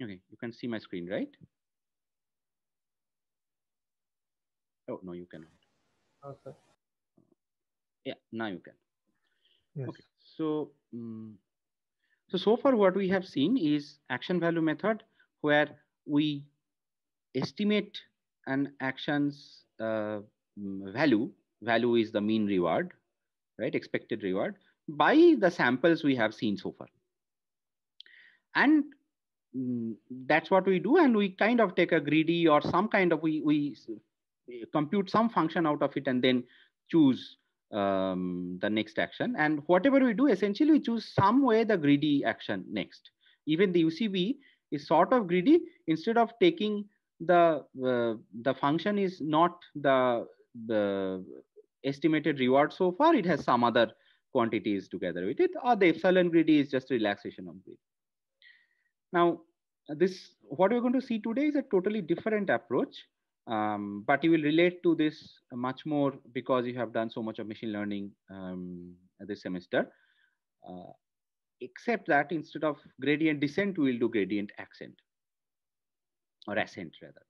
Okay, you can see my screen, right? Oh, no, you cannot. Okay. Yeah, now you can. Yes. Okay, so so far what we have seen is action value method, where we estimate an action's value. Value is the mean reward, right? Expected reward by the samples we have seen so far. And that's what we do. And we kind of take a greedy or some kind of, we compute some function out of it and then choose the next action. And whatever we do, essentially we choose some way the greedy action next. Even the UCB is sort of greedy. Instead of taking the function is not the estimated reward so far, it has some other quantities together with it, or the epsilon greedy is just relaxation of greed. Now, this what we're going to see today is a totally different approach, but you will relate to this much more because you have done so much of machine learning this semester. Uh, Except that instead of gradient descent, we will do gradient ascent or ascent rather.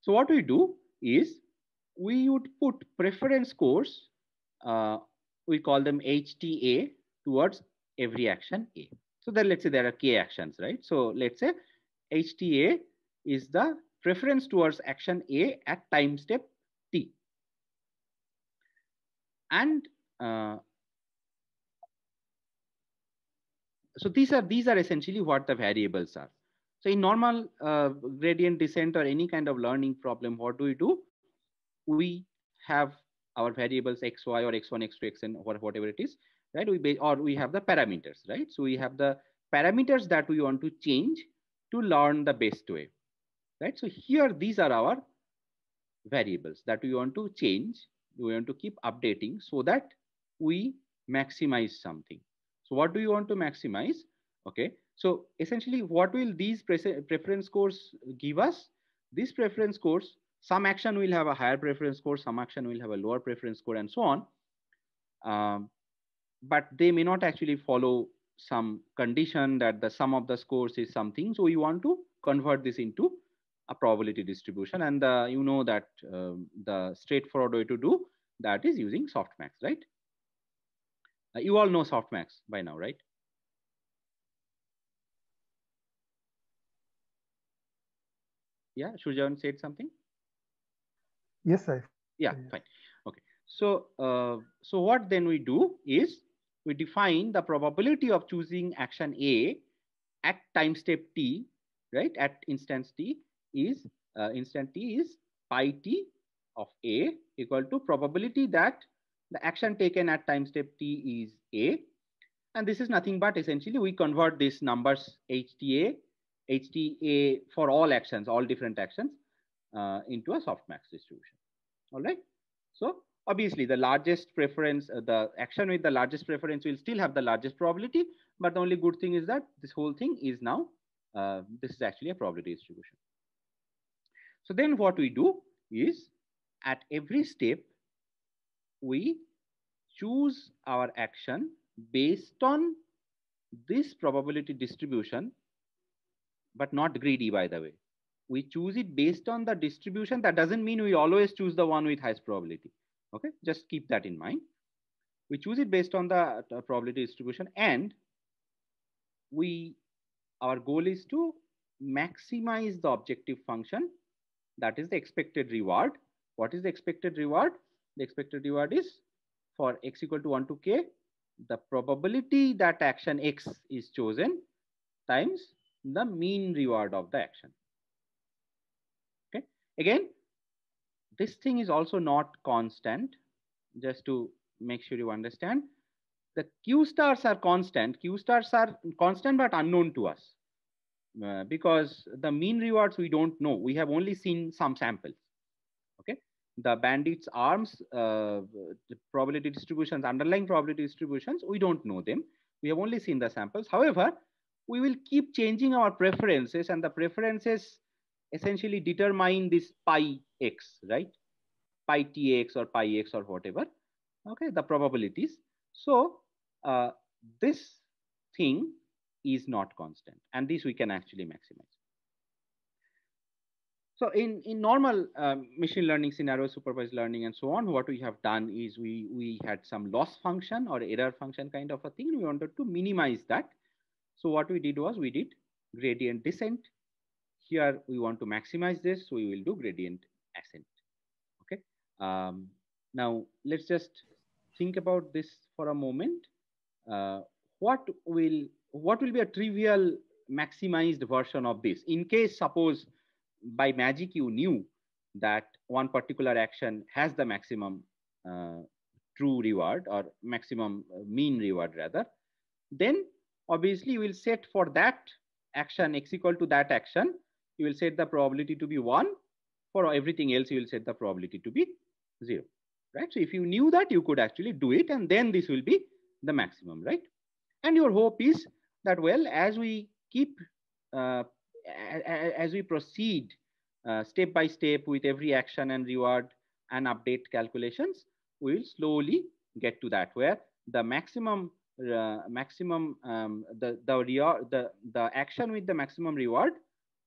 So what we do is we would put preference scores. Uh, we call them HTA towards every action A. So then let's say there are K actions, right? So let's say HTA is the preference towards action A at time step T. And so these are essentially what the variables are. So in normal gradient descent or any kind of learning problem, what do? We have our variables x, y, or x1, x2, xn, whatever it is, right? Or we have the parameters, right? So we have the parameters that we want to change to learn the best way, right? So here, these are our variables that we want to change. We want to keep updating so that we maximize something. So what do you want to maximize? Okay, so essentially what will these preference scores give us? These preference scores, some action will have a higher preference score, some action will have a lower preference score, and so on. But they may not actually follow some condition that the sum of the scores is something. So we want to convert this into a probability distribution. And you know that the straightforward way to do that is using softmax, right? You all know softmax by now, right? Yeah, Shujan said something. Yes, sir. Yeah, Yes. fine. Okay. So what then we do is we define the probability of choosing action A at time step t, right? At instance t is instant t is pi t of A equal to probability that the action taken at time step t is A. And this is nothing but essentially we convert these numbers HTA for all actions, all different actions into a softmax distribution. All right. So obviously the largest preference, the action with the largest preference will still have the largest probability. But the only good thing is that this whole thing is now, this is actually a probability distribution. So then what we do is at every step, we choose our action based on this probability distribution, but not greedy, by the way. We choose it based on the distribution. That doesn't mean we always choose the one with highest probability. Okay, just keep that in mind. We choose it based on the probability distribution, and we our goal is to maximize the objective function, that is the expected reward. What is the expected reward? The expected reward is for x equal to 1 to k, the probability that action x is chosen times the mean reward of the action. Okay, again, this thing is also not constant. Just to make sure you understand, the q stars are constant. Q stars are constant but unknown to us, because the mean rewards we don't know. We have only seen some samples. Okay, the bandits arms, the probability distributions, underlying probability distributions, we don't know them. We have only seen the samples. However, we will keep changing our preferences, and the preferences essentially determine this pi x, right? Pi tx or pi x or whatever. Okay, the probabilities. So this thing is not constant, and this we can actually maximize. So in normal machine learning scenarios, supervised learning and so on, what we have done is we had some loss function or error function kind of a thing. We wanted to minimize that. So what we did was we did gradient descent. Here we want to maximize this, so we will do gradient ascent. Okay. Now let's just think about this for a moment. Uh, what will be a trivial maximized version of this? In case suppose by magic you knew that one particular action has the maximum true reward or maximum mean reward rather, then obviously you will set for that action x equal to that action, you will set the probability to be 1. For everything else, you will set the probability to be 0, right? So if you knew that, you could actually do it, and then this will be the maximum, right? And your hope is that, well, as we keep, as we proceed step by step with every action and reward and update calculations, we will slowly get to that where the maximum the action with the maximum reward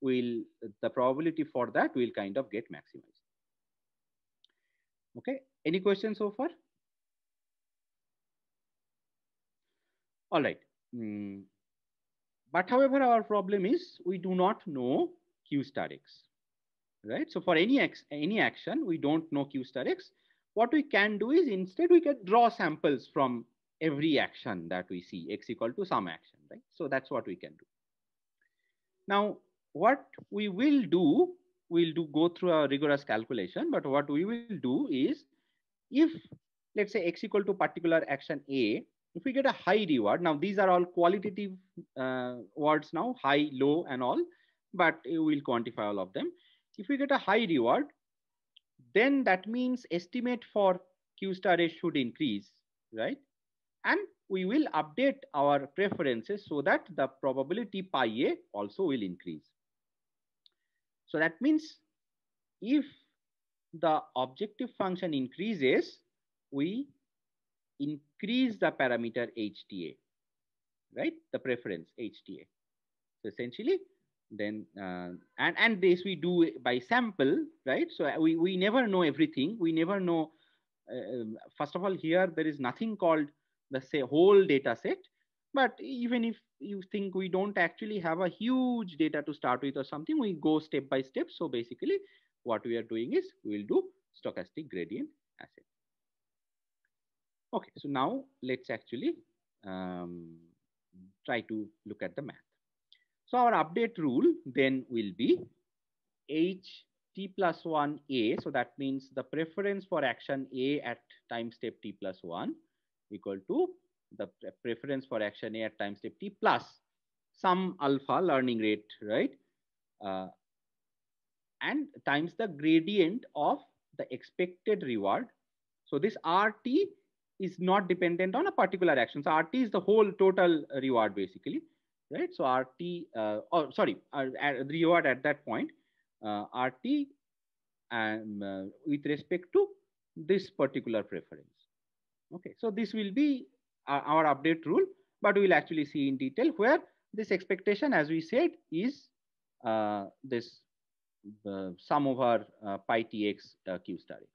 will, the probability for that will kind of get maximized. Okay, any questions so far? All right. But however, our problem is we do not know Q star X, right? So for any action, we don't know Q star X. What we can do is instead we can draw samples from every action that we see, X equal to some action, right? So that's what we can do. Now, what we will do, we'll go through a rigorous calculation, but what we will do is, if let's say X equal to particular action A, if we get a high reward, now these are all qualitative words now, high, low and all, but we'll quantify all of them. If we get a high reward, then that means estimate for Q star A should increase, right? And we will update our preferences so that the probability pi A also will increase. So that means if the objective function increases, we increase the parameter HTA, right? The preference HTA. So essentially, then and this we do by sample, right? So we never know everything. We never know. First of all, here there is nothing called the whole data set. But even if you think we don't actually have a huge data to start with or something, we go step by step. So basically, what we are doing is we will do stochastic gradient ascent. Okay, so now let's actually try to look at the math. So our update rule then will be h t plus 1 a. So that means the preference for action A at time step t plus 1 equal to the preference for action A at time step t plus some alpha learning rate, right? And times the gradient of the expected reward. So this RT is not dependent on a particular action. So RT is the whole total reward basically, right? So RT, reward at that point, RT with respect to this particular preference. Okay, so this will be our update rule, but we will actually see in detail where this expectation, as we said, is this sum over pi tx q star x.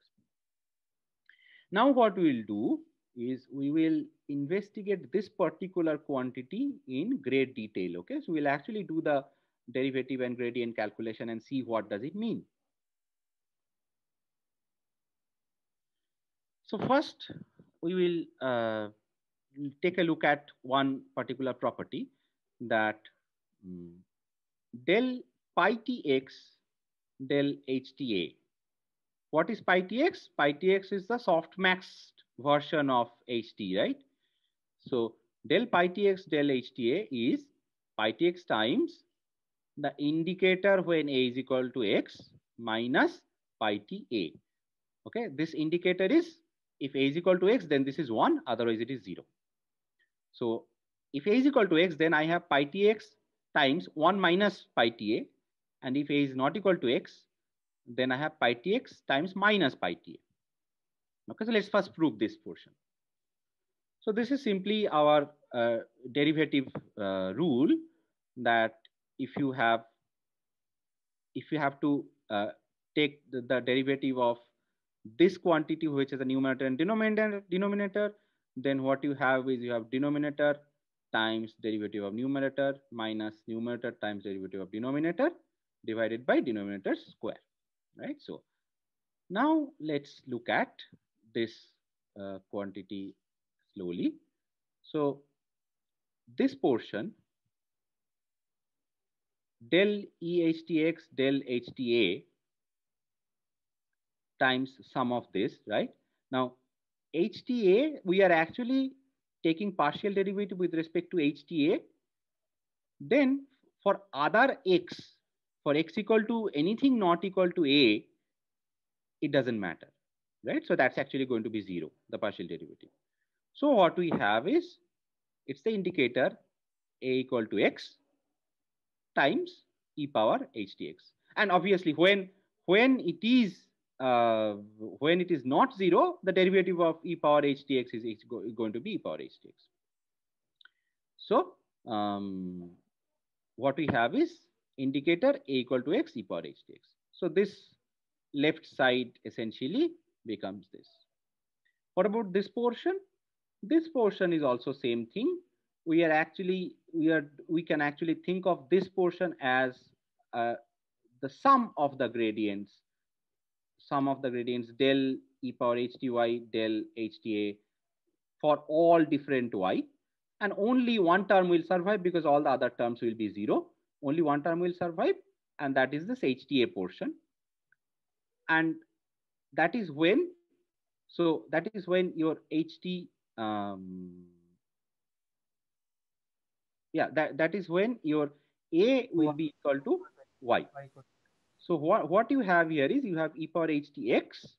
Now what we will do is we will investigate this particular quantity in great detail. Okay, so we'll actually do the derivative and gradient calculation and see what does it mean. So first we will take a look at one particular property, that del pi tx del HTA. What is pi tx? Pi tx is the softmaxed version of HT, right? So del pi tx del HTA is pi tx times the indicator when A is equal to x minus pi t A. Okay, this indicator is, if A is equal to x, then this is 1, otherwise it is 0. So if A is equal to x, then I have pi tx times 1 minus pi ta, and if A is not equal to x, then I have pi tx times minus pi ta. Okay, so let's first prove this portion. So this is simply our derivative rule, that if you have to take the derivative of this quantity, which is a numerator and denominator. Then what you have is you have denominator times derivative of numerator minus numerator times derivative of denominator divided by denominator square, right? So now let's look at this quantity slowly. So this portion del EHTX del HTA times sum of this, right? Now HTA, we are actually taking partial derivative with respect to HTA. Then for other x, for x equal to anything not equal to a, it doesn't matter, right? So that's actually going to be 0, the partial derivative. So what we have is, it's the indicator a equal to x times e power htx. And obviously when it is not 0, the derivative of e power htx is going to be e power htx. So what we have is indicator a equal to x e power htx. So this left side essentially becomes this. What about this portion? This portion is also same thing. We can actually think of this portion as the sum of the gradients del e power hty del hta for all different y, and only one term will survive because all the other terms will be 0. Only one term will survive, and that is this hta portion. And that is when, so that is when your ht that is when your a will be equal to y. So what you have here is you have e power htx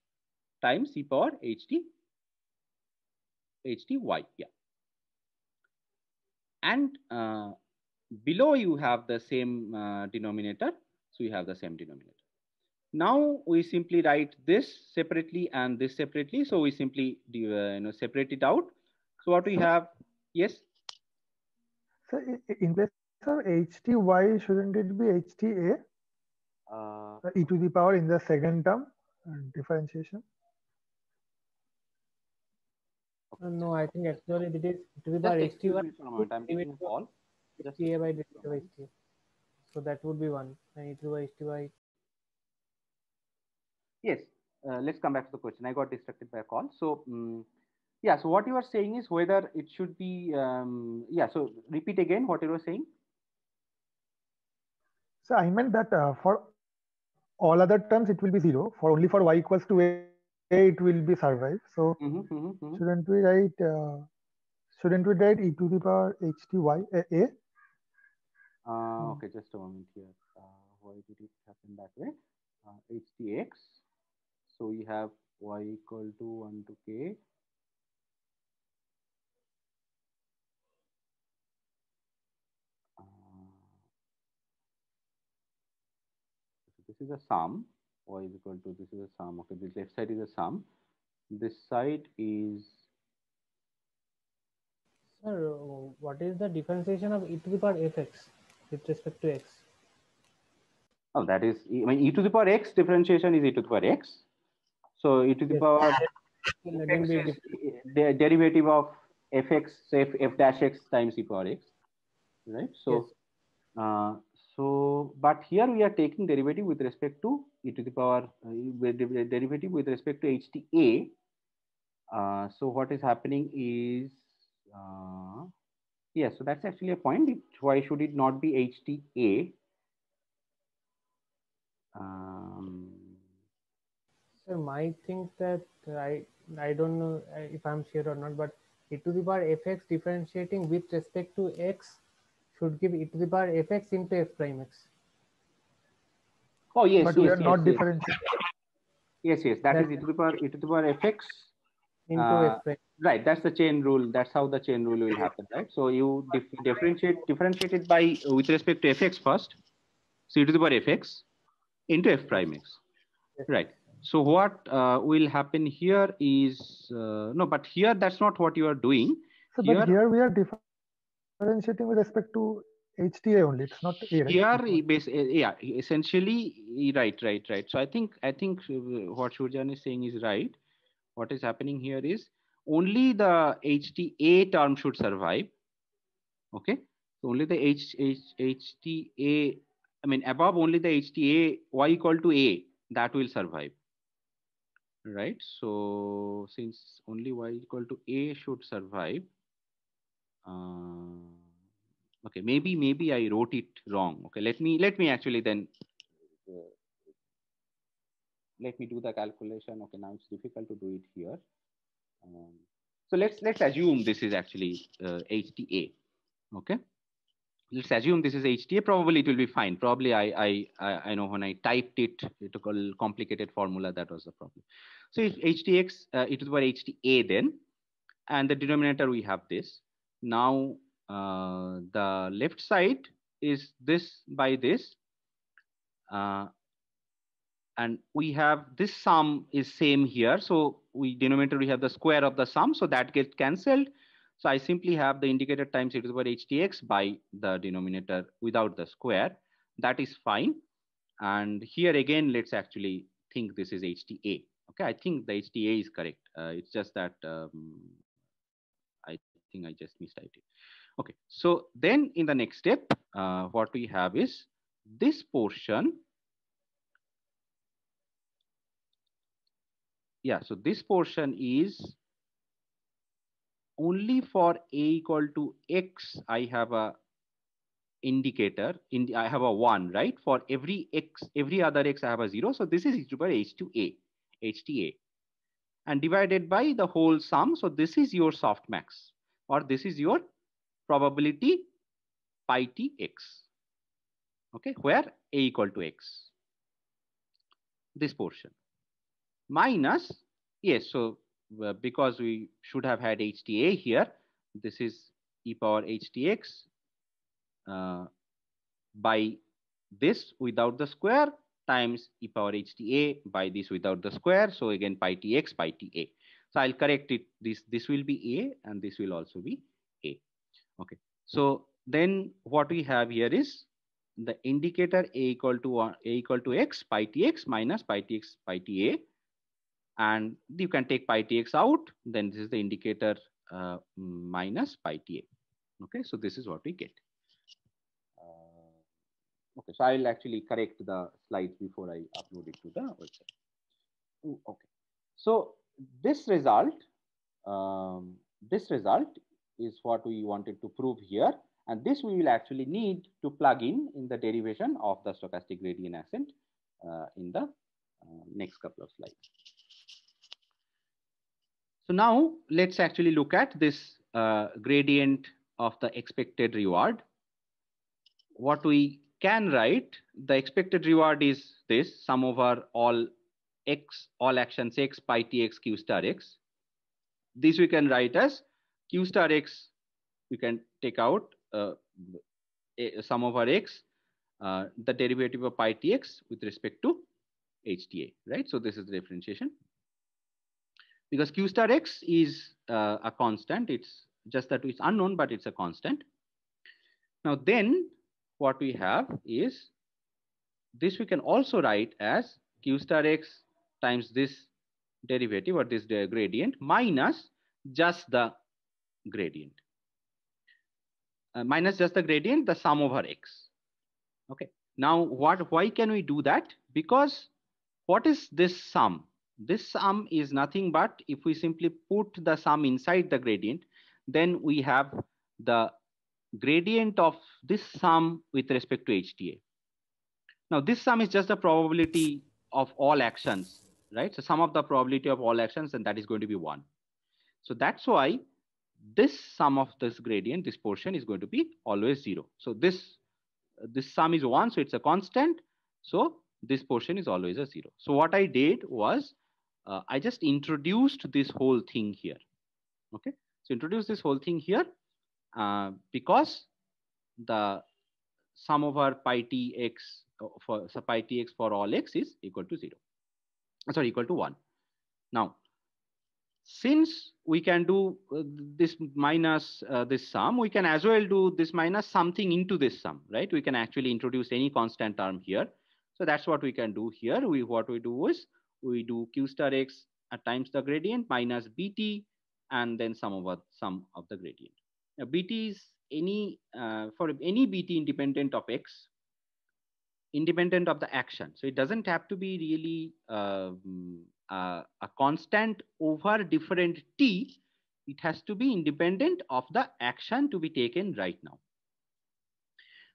times e power hty, yeah. And below you have the same denominator, so you have the same denominator. Now we simply write this separately and this separately, so we simply separate it out. So what we have, yes? So in place of hty, shouldn't it be hta? E to the power in the second term differentiation. No, I think actually it is e to the power hty. I'm taking a call. Just hta by derivative of hta. So that would be 1. And e to the power hty. Yes. Let's come back to the question. I got distracted by a call. So yeah. So what you are saying is whether it should be yeah. So repeat again what you were saying. So I meant that for all other terms it will be 0. For only for y equals to a it will be survive. So shouldn't we write e to the power hty a? Okay, just a moment here. Why did it happen that way? Htx. So we have y equal to 1 to k. This is a sum. Y is equal to, this is a sum. Okay, this left side is a sum. This side is. Sir, what is the differentiation of e to the power fx with respect to x? Oh, that is, I mean, e to the power x differentiation is e to the power x. So e to the power fx is the derivative of fx, say f dash x times e power x, right? So, yes. So, but here we are taking derivative with respect to e to the power, derivative with respect to hta. So what is happening is, yeah, so that's actually a point. Why should it not be hta? Sir, I think that I don't know if I'm sure or not, but e to the power fx differentiating with respect to x should give e to the power fx into f prime x. Oh yes, but yes, we are yes, not yes. differentiating. Yes, yes, that is e to the power fx into f prime. Right, that's the chain rule. That's how the chain rule will happen, right? So you differentiate it by with respect to fx first, so e to the power fx into f prime x, right? So what will happen here is no, but here that's not what you are doing. So, but here we are differentiating with respect to HTA only. It's not A, right? Here, yeah, essentially, right. So I think what Shurjan is saying is right. What is happening here is only the HTA term should survive. Okay, so only the HTA, I mean above only the HTA y equal to A, that will survive. Right. So since only y equal to A should survive, okay, maybe I wrote it wrong. Okay, let me actually then let me do the calculation. Okay, now it's difficult to do it here. So let's assume this is actually HTA. Okay, let's assume this is HTA. Probably it will be fine. Probably I know when I typed it, it took a complicated formula. That was the problem. So if HTX, it is HTA then, and the denominator we have this. Now the left side is this by this, and we have this sum is same here. So we denominator we have the square of the sum, so that gets cancelled. So I simply have the indicator times e to the power HTX by the denominator without the square. That is fine. And here again, let's actually think this is HTA. Okay, I think the HTA is correct. It's just that I think I just mistyped it. Okay, so then in the next step, what we have is this portion. Yeah, so this portion is only for A equal to X. I have a indicator. I have a 1, right? For every X, every other X, I have a 0. So this is e to the power H to A, HTA. And divided by the whole sum. So this is your softmax, or this is your probability pi t x. Okay, where A equal to X. This portion. Minus, yes, so because we should have had HTA here, this is e power HTX by this without the square times e power HTA by this without the square. So again, pi tx, pi ta. So I'll correct it. This will be A and this will also be A. Okay. So then what we have here is the indicator A equal to X, pi tx minus pi tx, pi ta. And you can take pi tx out. Then this is the indicator minus pi ta. Okay. So this is what we get. Okay, so I'll actually correct the slides before I upload it to the website. Okay, so this result is what we wanted to prove here, and this we will actually need to plug in the derivation of the stochastic gradient ascent in the next couple of slides. So now let's actually look at this gradient of the expected reward. What we can write, the expected reward is this sum over all x, all actions x, pi tx, q star x. This we can write as q star x. You can take out sum over x, the derivative of pi tx with respect to HTA, right? So this is the differentiation. Because q star x is a constant. It's just that it's unknown, but it's a constant. Now then, what we have is this we can also write as q star x times this derivative or this gradient minus just the gradient. Minus just the gradient, the sum over x. Okay. Now why can we do that? Because what is this sum? This sum is nothing but if we simply put the sum inside the gradient, then we have the gradient of this sum with respect to HTA. Now this sum is just the probability of all actions, right? So sum of the probability of all actions, and that is going to be 1. So that's why this sum of this gradient, this portion is going to be always 0. So this sum is 1, so it's a constant. So this portion is always a 0. So what I did was I just introduced this whole thing here. Okay, so introduce this whole thing here because the sum over pi tx pi tx for all x is equal to 0. Sorry, equal to 1. Now, since we can do this minus this sum, we can as well do this minus something into this sum, right? We can actually introduce any constant term here. So that's what we can do here. What we do is we do q star x times the gradient minus bt and then sum of the gradient. Now bt is any for any bt independent of x, independent of the action. So it doesn't have to be really a constant over different t. It has to be independent of the action to be taken right now.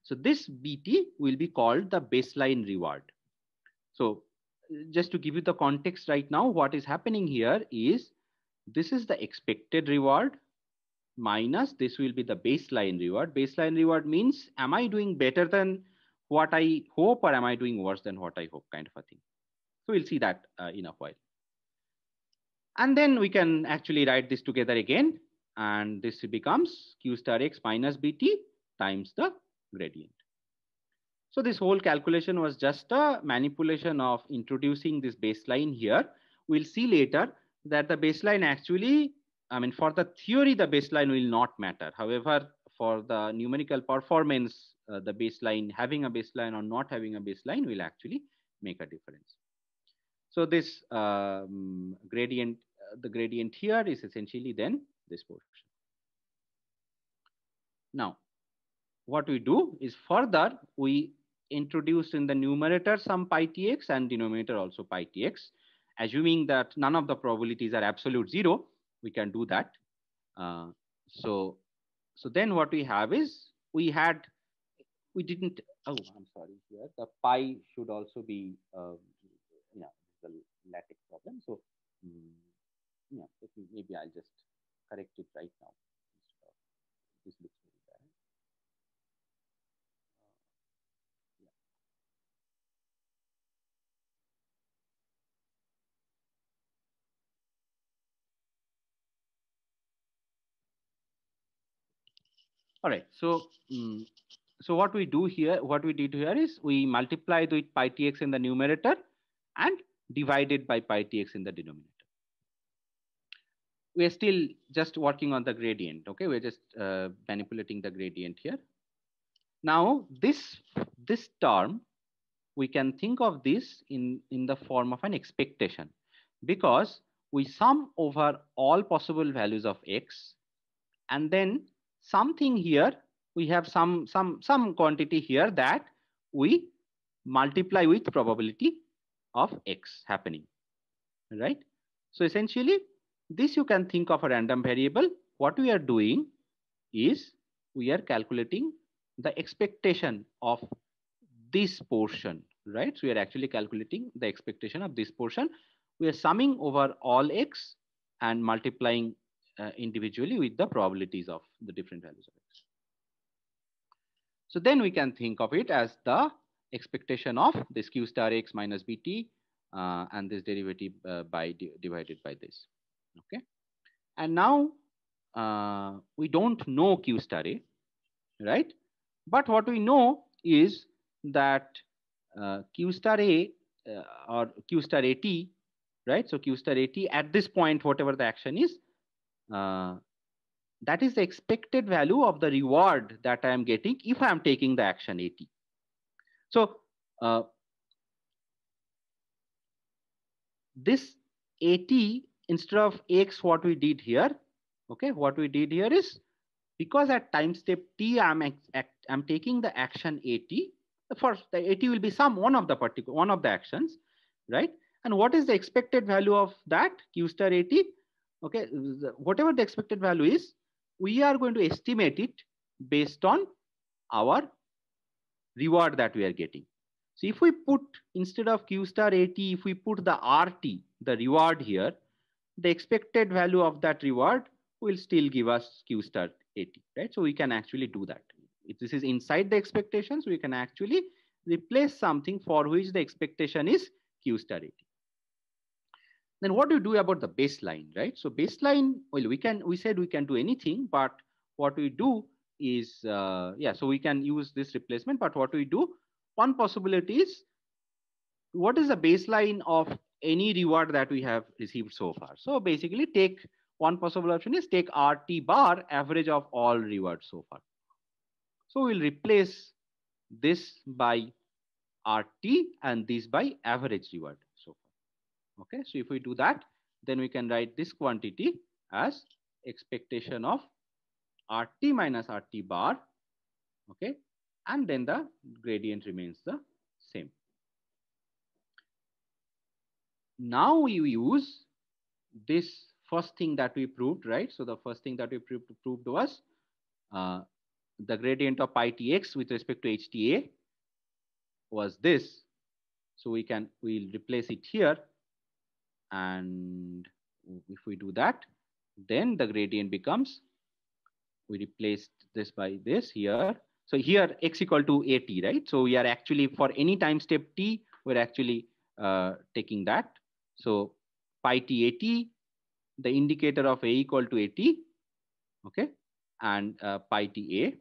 So this bt will be called the baseline reward. So just to give you the context right now, what is happening here is this is the expected reward minus this will be the baseline reward. Baseline reward means, am I doing better than what I hope or am I doing worse than what I hope, kind of a thing. So we'll see that in a while. And then we can actually write this together again. And this becomes q star x minus bt times the gradient. So this whole calculation was just a manipulation of introducing this baseline here. We'll see later that the baseline actually, I mean, for the theory, the baseline will not matter. However, for the numerical performance, the baseline, having a baseline or not having a baseline will actually make a difference. So this gradient, the gradient here is essentially then this portion. Now, what we do is further, we introduce in the numerator some pi tx and denominator also pi tx. Assuming that none of the probabilities are absolute zero, we can do that. So then what we have is we didn't, oh, I'm sorry here. The pi should also be, the LaTeX problem. So yeah, maybe I'll just correct it right now. This looks very bad. All right, so so what we do here, what we did here is we multiplied with pi tx in the numerator and divided by pi tx in the denominator. We're still just working on the gradient, okay? We're just manipulating the gradient here. Now this term, we can think of this in the form of an expectation, because we sum over all possible values of x, and then something here, we have some quantity here that we multiply with probability of x happening, right? So essentially, this you can think of a random variable. What we are doing is we are calculating the expectation of this portion, right? So we are actually calculating the expectation of this portion. We are summing over all x and multiplying individually with the probabilities of the different values of x. So then we can think of it as the expectation of this q star x minus bt and this derivative divided by this, okay? And now we don't know q star a, right? But what we know is that q star a or q star at, right? So q star at at this point, whatever the action is, that is the expected value of the reward that I am getting if I am taking the action at. So this at, instead of x, what we did here, okay, what we did here is, because at time step t I'm taking the action at, first the at will be one of the actions, right? And what is the expected value of that q star at? Okay, whatever the expected value is, we are going to estimate it based on our reward that we are getting. So if we put, instead of q star at, if we put the RT, the reward here, the expected value of that reward will still give us q star at, right? So we can actually do that. If this is inside the expectations, we can actually replace something for which the expectation is q star at. Then what do you do about the baseline, right? So baseline, well, we said we can do anything, but what we do is, so we can use this replacement, but what we do, one possibility is, what is the baseline of any reward that we have received so far. So basically take one possible option is take RT bar average of all rewards so far. So we'll replace this by RT and this by average reward so far. Okay, so if we do that, then we can write this quantity as expectation of RT minus RT bar. Okay, and then the gradient remains the same. Now we use this first thing that we proved, right? So the first thing that we proved was the gradient of pi tx with respect to HTA was this. So we'll replace it here. And if we do that, then the gradient becomes, we replaced this by this here. So here x equal to AT, right? So we are actually for any time step t, we're actually taking that. So pi t AT, the indicator of A equal to AT, okay, and pi t A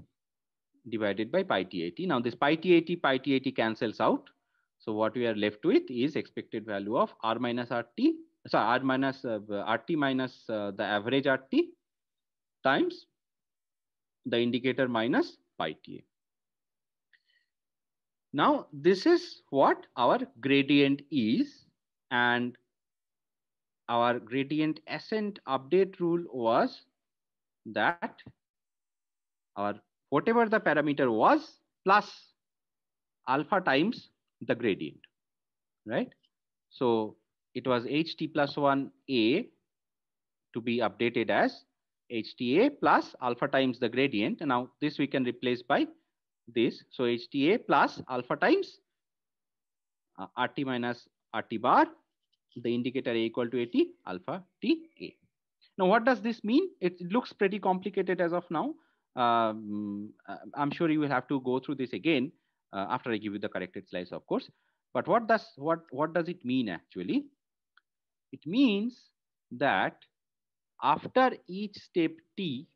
divided by pi t AT. Now this pi t AT cancels out. So what we are left with is expected value of R minus RT, sorry, R minus RT minus the average RT times the indicator minus pi t A. Now this is what our gradient is, and our gradient ascent update rule was that our whatever the parameter was plus alpha times the gradient, right? So it was HT plus 1A to be updated as HTA plus alpha times the gradient. And now this we can replace by this. So HTA plus alpha times RT minus RT bar, the indicator A equal to AT alpha TA. Now what does this mean? It looks pretty complicated as of now. I'm sure you will have to go through this again after I give you the corrected slides, of course. But what does it mean actually? It means that after each step T,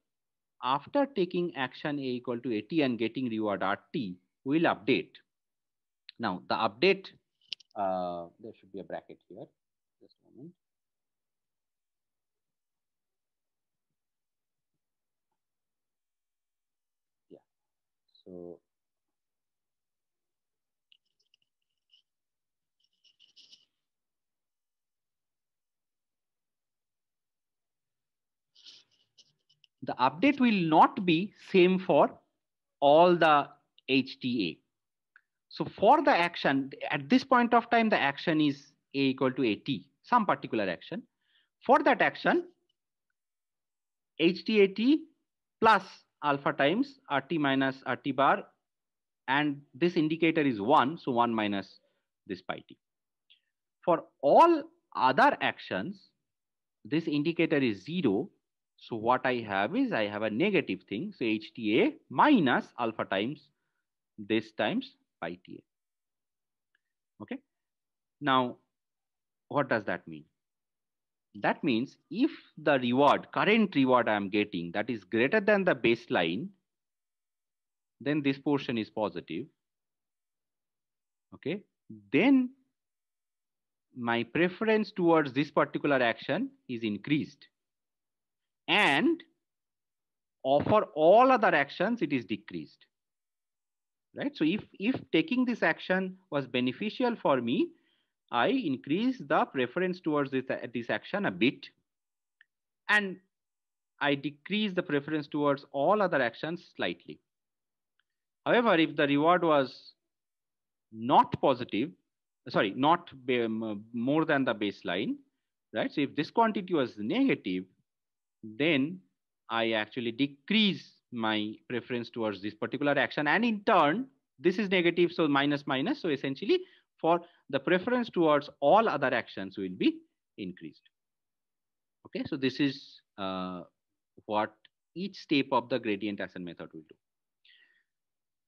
after taking action A equal to AT and getting reward RT, we'll update. Now the update, there should be a bracket here. Just a moment. Yeah. So the update will not be same for all the HTA. So for the action, at this point of time, the action is A equal to AT, some particular action. For that action, HTAT plus alpha times RT minus RT bar, and this indicator is 1, so 1 minus this pi t. For all other actions, this indicator is 0. So what I have is I have a negative thing. So HTA minus alpha times this times pi ta. Okay. Now, what does that mean? That means if the reward, current reward I am getting, that is greater than the baseline, then this portion is positive. Okay. Then my preference towards this particular action is increased. And for all other actions, it is decreased. Right? So if taking this action was beneficial for me, I increase the preference towards this action a bit, and I decrease the preference towards all other actions slightly. However, if the reward was not positive, sorry, not more than the baseline, right? So if this quantity was negative, then I actually decrease my preference towards this particular action, and in turn, this is negative, so minus minus. So essentially, for the preference towards all other actions will be increased. Okay, so this is what each step of the gradient ascent method will do.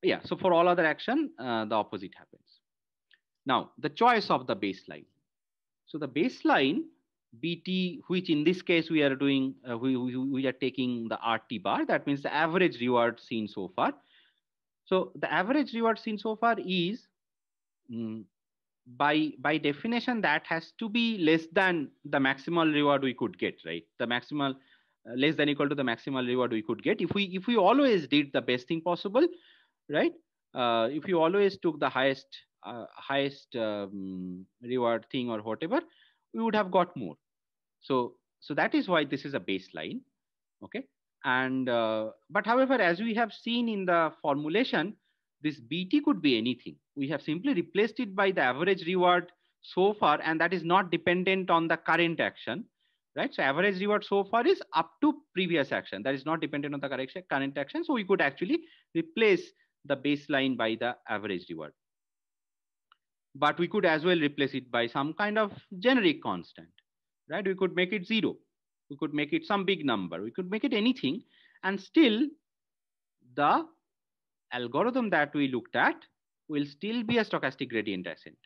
Yeah, so for all other action, the opposite happens. Now, the choice of the baseline. So the baseline BT, which in this case we are doing, we are taking the RT bar. That means the average reward seen so far. So the average reward seen so far is by definition, that has to be less than the maximal reward we could get, right? The maximal less than equal to the maximal reward we could get if we always did the best thing possible, right? If we always took the highest reward thing or whatever, we would have got more. So that is why this is a baseline, okay? And but however, as we have seen in the formulation, this BT could be anything. We have simply replaced it by the average reward so far, and that is not dependent on the current action, right? So average reward so far is up to previous action. That is not dependent on the current action. So we could actually replace the baseline by the average reward. But we could as well replace it by some kind of generic constant, right? We could make it 0. We could make it some big number. We could make it anything. And still, the algorithm that we looked at will still be a stochastic gradient ascent.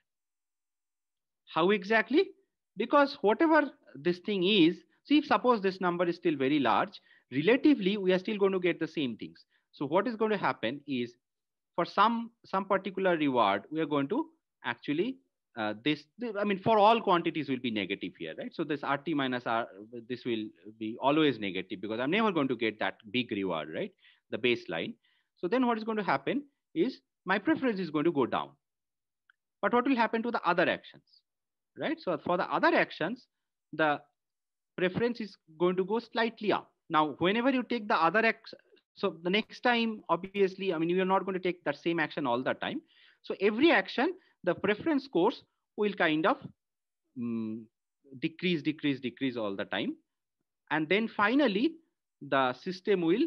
How exactly? Because whatever this thing is, see, if suppose this number is still very large, relatively, we are still going to get the same things. So what is going to happen is, for some particular reward, we are going to actually, I mean, for all quantities will be negative here, right? So this RT minus R, this will be always negative because I'm never going to get that big reward, right? The baseline. So then what is going to happen is my preference is going to go down. But what will happen to the other actions, right? So for the other actions, the preference is going to go slightly up. Now, whenever you take the other so the next time, obviously, I mean, you're not going to take that same action all the time. So every action, the preference scores will kind of decrease all the time. And then finally, the system will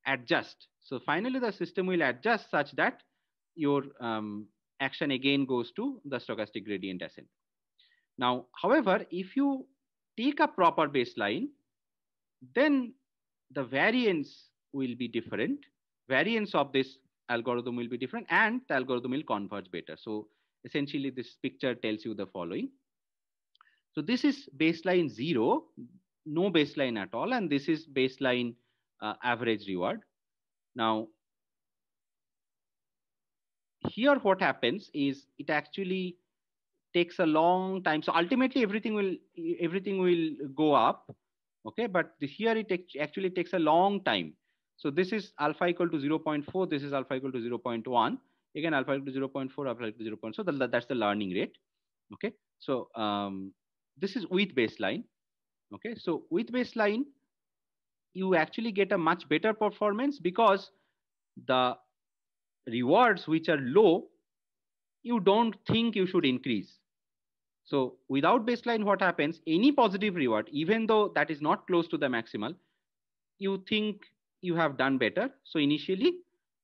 adjust. So finally, the system will adjust such that your action again goes to the stochastic gradient ascent. Now, however, if you take a proper baseline, then the variance will be different. Variance of this algorithm will be different, and the algorithm will converge better. So essentially, this picture tells you the following. So this is baseline 0, no baseline at all, and this is baseline average reward. Now, here what happens is it actually takes a long time. So ultimately, everything will go up, okay? But here it actually takes a long time. So this is alpha equal to 0.4. This is alpha equal to 0.1. Again, alpha equal to 0.4, alpha equal to 0. So that's the learning rate. Okay. So this is with baseline. Okay. So with baseline, you actually get a much better performance because the rewards which are low, you don't think you should increase. So without baseline, what happens? Any positive reward, even though that is not close to the maximal, you think you have done better. So initially,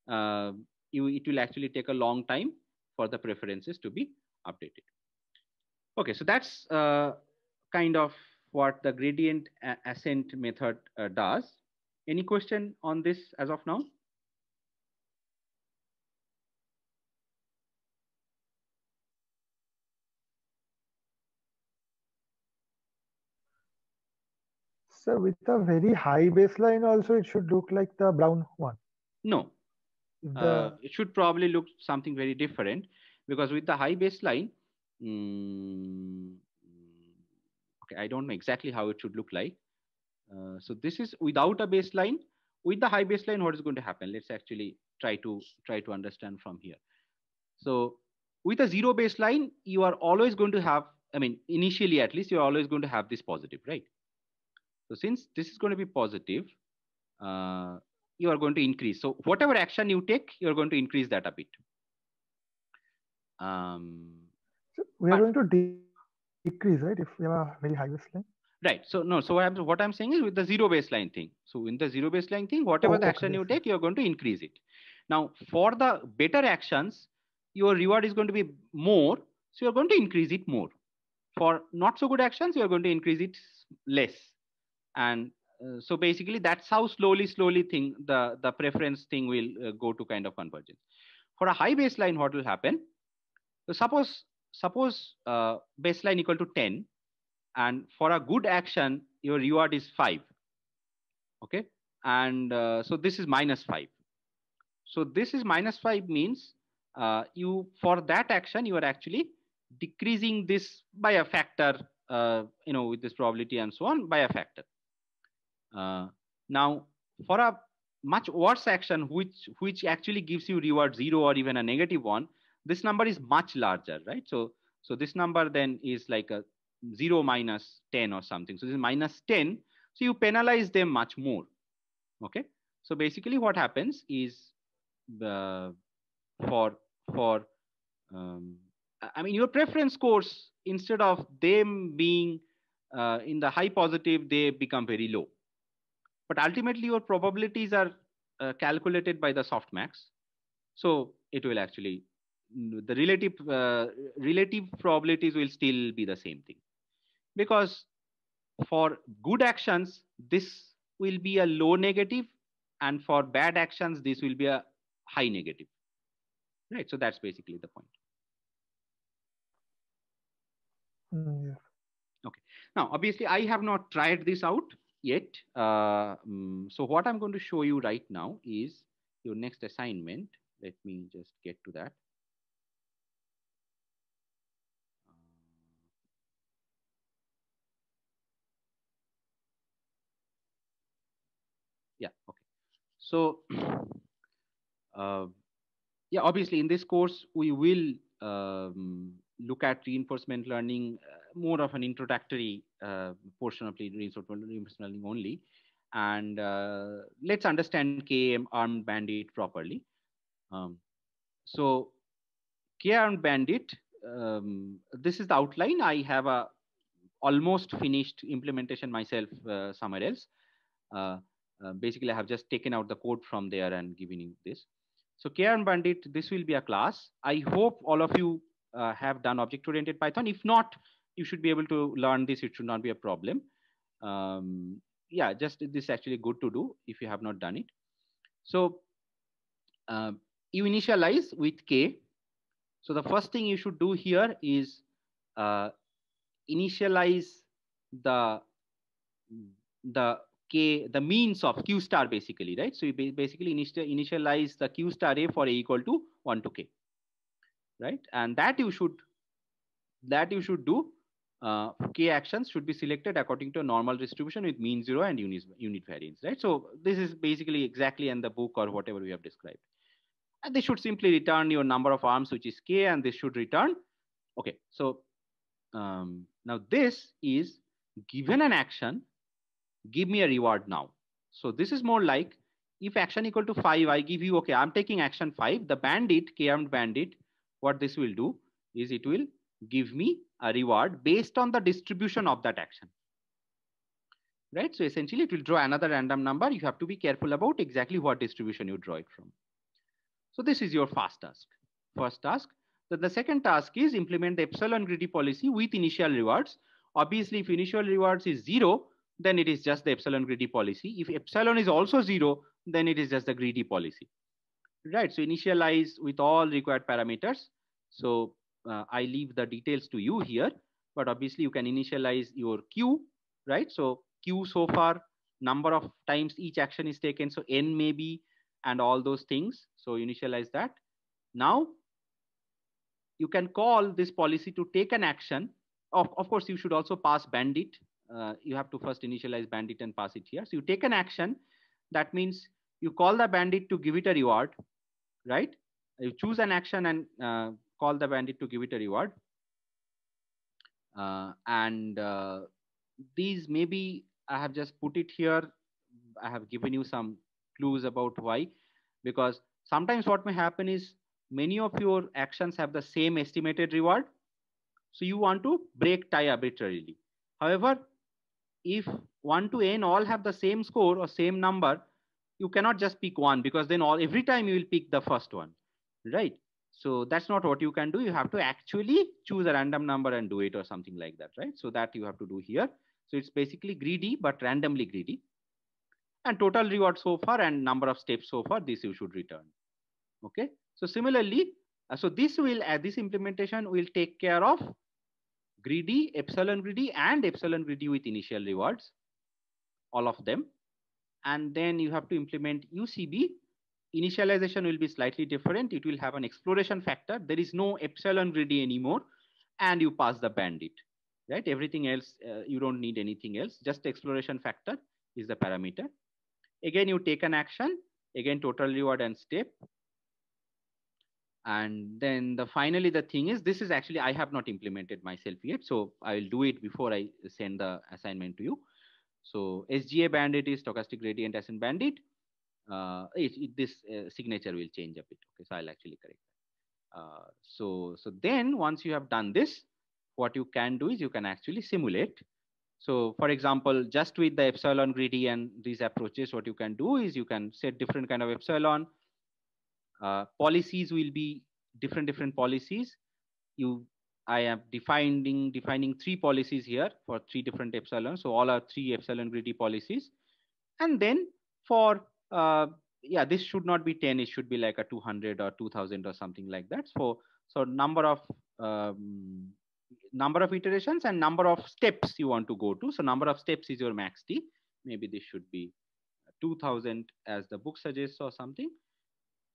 it will actually take a long time for the preferences to be updated. Okay, so that's kind of what the gradient ascent method does. Any question on this as of now? So with a very high baseline also, it should look like the brown one. No, it should probably look something very different, because with the high baseline, okay, I don't know exactly how it should look like. So this is without a baseline. With the high baseline, what is going to happen? Let's actually try to understand from here. So with a 0 baseline, you are always going to have, I mean, initially at least, you're always going to have this positive, right? So since this is going to be positive, you are going to increase. So whatever action you take, you're going to increase that a bit. So we are going to decrease, right? If we have a very high baseline. Right. So no. So what I'm saying is with the 0 baseline thing. So in the 0 baseline thing, whatever the action you take, you're going to increase it. Now for the better actions, your reward is going to be more. So you're going to increase it more. For not so good actions, you're going to increase it less. And so basically that's how slowly the preference thing will go to kind of convergence. For a high baseline, what will happen? So suppose baseline equal to 10, and for a good action your reward is 5. Okay, and so this is -5. So this is -5 means you for that action, you are actually decreasing this by a factor, with this probability and so on by a factor. Now, for a much worse action, which actually gives you reward 0 or even a -1, this number is much larger, right? So this number then is like a 0 minus 10 or something. So this is minus 10. So you penalize them much more. Okay. So basically what happens is for your preference scores, instead of them being in the high positive, they become very low. But ultimately your probabilities are calculated by the softmax. So it will actually, the relative probabilities will still be the same thing. Because for good actions, this will be a low negative, and for bad actions, this will be a high negative. Right. So that's basically the point. Yeah. Okay. Now, obviously, I have not tried this out yet. So what I'm going to show you right now is your next assignment. Let me just get to that. Yeah. Okay. So, yeah, obviously, in this course, we will look at reinforcement learning, more of an introductory portion of reinforcement learning only. And let's understand KAM armed bandit properly. So KAM bandit, this is the outline. I have a almost finished implementation myself somewhere else. Basically, I have just taken out the code from there and given you this. So KAM bandit, this will be a class. I hope all of you have done object-oriented Python. If not, you should be able to learn this. It should not be a problem. Yeah, just this is actually good to do if you have not done it. So you initialize with K. So the first thing you should do here is initialize the K, the means of Q star basically, right? So you basically initialize the Q star A for A equal to 1 to K, right? And that you should do. K actions should be selected according to a normal distribution with mean 0 and unit variance, right? So this is basically exactly in the book or whatever we have described. And they should simply return your number of arms, which is K, and this should return. Okay, so now this is given an action, give me a reward now. So this is more like if action equal to 5, I give you, okay, I'm taking action 5. The bandit, K-armed bandit, what this will do is it will give me a reward based on the distribution of that action. Right? So essentially it will draw another random number. You have to be careful about exactly what distribution you draw it from. So this is your first task. Then the second task is implement the epsilon greedy policy with initial rewards. Obviously, if initial rewards is 0, then it is just the epsilon greedy policy. If epsilon is also 0, then it is just the greedy policy. Right, so initialize with all required parameters. So I leave the details to you here, but obviously you can initialize your Q, right? So Q so far, number of times each action is taken. So N maybe, and all those things. So initialize that. Now you can call this policy to take an action. Of course, you should also pass bandit. You have to first initialize bandit and pass it here. So you take an action. That means you call the bandit to give it a reward, right? You choose an action and call the bandit to give it a reward. These maybe I have just put it here. I have given you some clues about why, because sometimes what may happen is many of your actions have the same estimated reward. So you want to break tie arbitrarily. However, if 1 to n all have the same score or same number, you cannot just pick one, because then every time you will pick the first one, right? So that's not what you can do. You have to actually choose a random number and do it or something like that, right? So that you have to do here. So it's basically greedy, but randomly greedy. And total reward so far and number of steps so far, this you should return. Okay. So similarly, so this implementation will take care of greedy, epsilon greedy, and epsilon greedy with initial rewards, all of them. And then you have to implement UCB initialization will be slightly different. It will have an exploration factor. There is no epsilon greedy anymore, and you pass the bandit, right? Everything else, you don't need anything else. Just exploration factor is the parameter. Again, you take an action, again, total reward and step. And then finally, the thing is, this is actually, I have not implemented myself yet. So I will do it before I send the assignment to you. So SGA bandit is stochastic gradient ascent bandit. This signature will change a bit. Okay, so I'll actually correct that. So then once you have done this, what you can do is you can actually simulate. So for example, just with the epsilon greedy and these approaches, what you can do is you can set different kind of epsilon. Policies will be different policies. I am defining 3 policies here for 3 different epsilon. So all are 3 epsilon greedy policies. And then for yeah, this should not be 10. It should be like a 200 or 2000 or something like that. So number of iterations and number of steps you want to go to. So number of steps is your max T. Maybe this should be 2000 as the book suggests or something.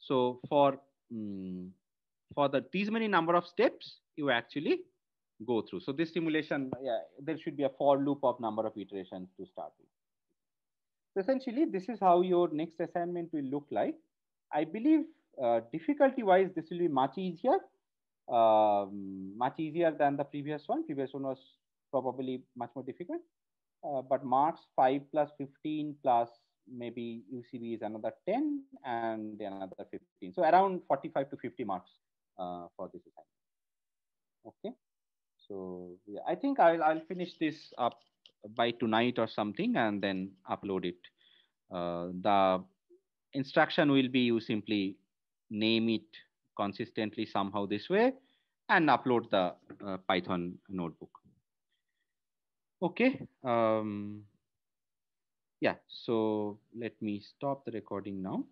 So for these many number of steps, you actually go through. So this simulation, yeah, there should be a for loop of number of iterations to start with. So essentially, this is how your next assignment will look like. I believe difficulty-wise, this will be much easier than the previous one. Previous one was probably much more difficult. But marks 5 plus 15 plus maybe UCB is another 10 and another 15. So around 45 to 50 marks for this assignment. Okay. So yeah, I think I'll finish this up by tonight or something and then upload it. The instruction will be you simply name it consistently somehow this way and upload the Python notebook. Okay. Yeah, so let me stop the recording now.